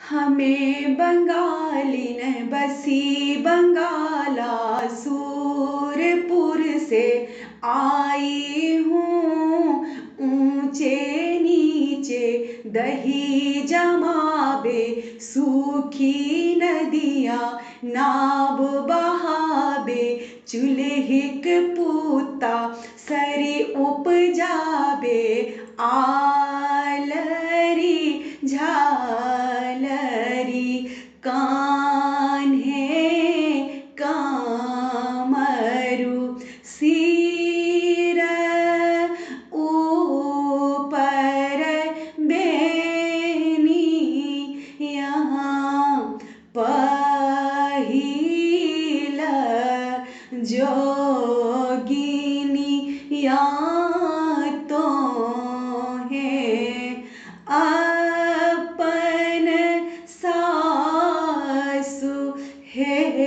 हमें बंगालिन बसी बंगाला सूरपुर से आई हूँ। ऊंचे नीचे दही जमावे सूखी नदियाँ नाव बहावे। चुल्हिक पूता सरी उपजावे आलरी झालरी कान्हे कामरू सिर ऊपर बेनी यहाँ पहिल जोगिनिया तो है अपन सासु है।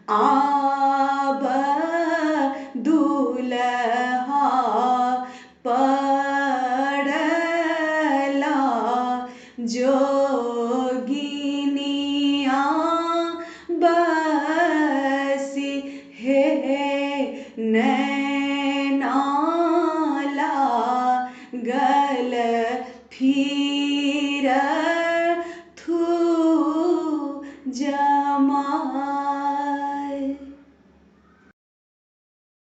आब दुल्हा पड़ला जोगिनिया बसी है। नैना लागल फिर